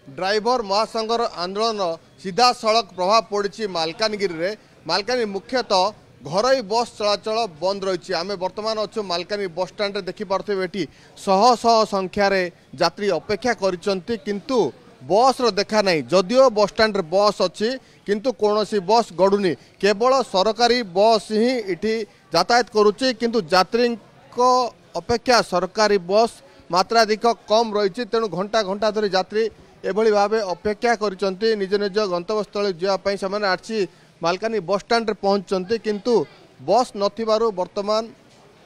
Driver महासंघर आंदोलन सीधा सड़क प्रभाव पड़ी मालकानगिरी रे। मालकानगिरी मुख्यतः घरोई बस चलाचल बंद रही। आम बर्तमान अच्छु मालकानगिरी बस स्टाण्ड देखी पारे ये शह शह संख्यार यात्री अपेक्षा करिसेंती किंतु बस रो देखा नहीं। जदियो बस स्टाण्ड बस अच्छी किंतु कौन सी बस गड़ुनी, केवल सरकारी बस ही इठी यातायात करुच्ची किंतु यात्री अपेक्षा सरकारी बस मात्राधिक कम रही। तेणु घंटा घंटा धरी यात्री एभली भाव अपेक्षा करिसेंती निज निज गंतव्यस्थल जावाई से आसी मालकानगिरी बस स्टाण्ड पहुंचती किंतु बस नथिबारु वर्तमान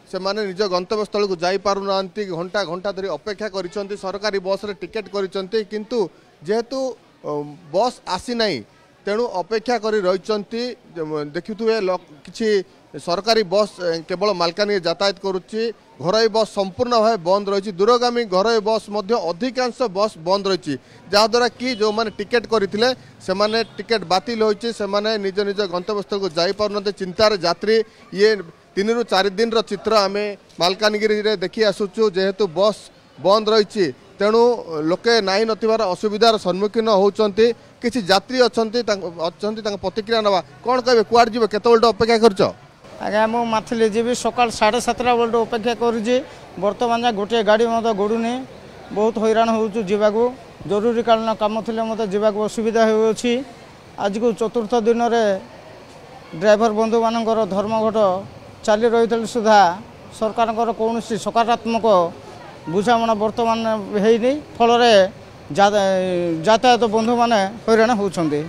से माने निज गंतव्यस्थल को जाई पारु नांती। घंटा घंटा धरी अपेक्षा करिसेंती सरकारी बस रे टिकेट करिसेंती किंतु जेहेतु बस आसी नहीं तेणु अपेक्षा करी रहिसेंती। देखुथुए किछि सरकारी बस केवल मालकानगिरी यातायात करुच्ची, घरोई बस संपूर्ण भाव बंद रही। दूरगामी घरोई बस मध्य अधिकांश बस बंद रही जहाद्वारा कि जो मैंने टिकेट करते से टिकेट बातिल होती से निज निज गंतव्यस्थल को जाई पारु चिंतार यात्री। ये 3 ରୁ 4 दिन चित्र आम मालकानगिरी रे देखी आसुचु। जेहेतु बस बंद रही तेणु लोके नाई नथिबार असुविधार सम्मुखीन होउचंती। किछि यात्री अछंती प्रतिक्रिया नवा कौन कहे कुआड़ जीवे केते बेलट अपेक्षा करछ? आज्ञा मु माथली जीवी सकाल 7:30 बेलट अपेक्षा करुची। बर्तमान गोटे गाड़ी मत गड़ुनी, बहुत हैरान होउछु जीवाकू। जरूरी कालीन काम थिले मत जीवाकू असुविधा होउछि। आज को चतुर्थ दिन रे ड्राइवर बंधु मानकर धर्मघट चाली रही सुधा सरकार कौन सकारात्मक बुझामणा वर्तमान है फल यातायात बंधु मैंने हैरान होती।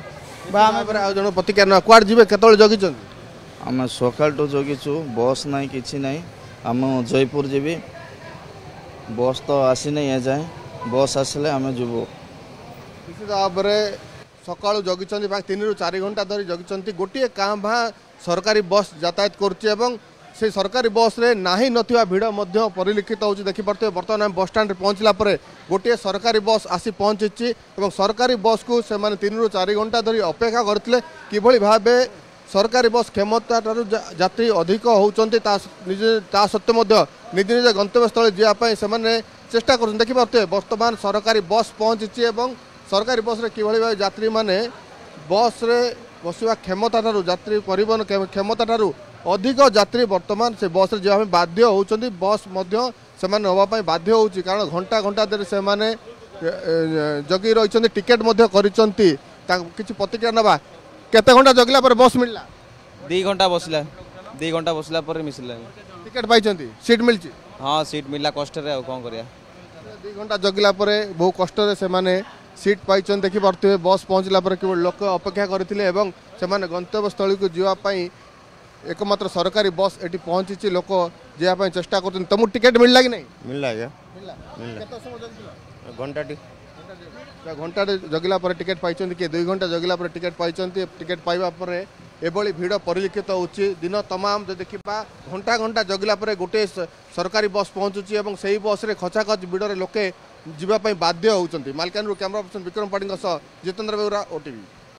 जन प्रतिक्रिया कुआड़ जीवे केतल जगिछन? आम सकाल तो जगिचु, बस ना कि ना। आम जयपुर जीवी, बस तो आसी नहीं है जाए, बस आसले आम जीवु। निश्चित भाव में सकाळु जगिछन 3 ରୁ 4 घंटा धरी जगिछन। गोटे काँ भाँ सरकारी बस यातायात करुच्ची से सरकारी बस रे नाही नथिबा भिड़ मध्य परिलक्षित होउची। देखि परते बर्तमान हम बस स्टाण्ड पहुँचला परे गोटे सरकारी बस आसी पहुँची और सरकारी बस को से 3 ରୁ 4 घंटा धरी अपेक्षा करथिले किभली भाबे सरकारी बस क्षमता ठारू यात्री अधिक होउचंती ता सत्वे मध्य निज निज गंतव्यस्थल जावाई से चेष्टा कर। देखि परते वर्तमान सरकारी बस पहुँची और सरकारी बस रे किभली भाबे यात्री माने बस रे बसवा क्षमता ठारू यात्री परिवहन क्षमता ठारू अधिक यात्री वर्तमान से बस रे जावाई बाध्य होउचंती। बस मध्य से होवाई बाध्य होउची कारण घंटा घंटा धरी से जगी रही टिकेट मध्य करिसंती। किछि प्रतिक्रिया नबा केते घंटा जगला पर बस मिलला? 2 घंटा बसला, 2 घंटा बसला पर मिसला। टिकेट पाइछंती? सीट मिलची? हाँ सीट मिलला कष्ट रे आ कोन करिया। 2 घंटा जगला पर बहु कष्ट रे से सीट पाइछन। देखि परते बस पहुंचला पर केवल लोक अपेक्षा करथिले एवं से गंतव्य स्थल को जीवा पई एकमात्र सरकारी बस एटी पहुंची लोक जीवा पई चेष्टा करथन। तुम टिकेट मिलला कि नहीं? मिलला गया मिलला। केते समय जगला? घंटा घंटा जगला पर टिकेट पाइछन कि 2 घंटा जगला पर टिकेट पाइछन। टिकेट पाइबा पर एभली भिड़ परिलक्षित होउची। दिन तमाम जो देखिबा घंटा घंटा जगला पर गोटे सरकारी बस पहुंचुची और सही बस रे खचाखच भिड़े लोके जीवा पई बाध्य होउचंती। मालकानगिरी कैमरा पर्सन विक्रम पाड़ी जितेंद्र बेउरा, ओटीवी।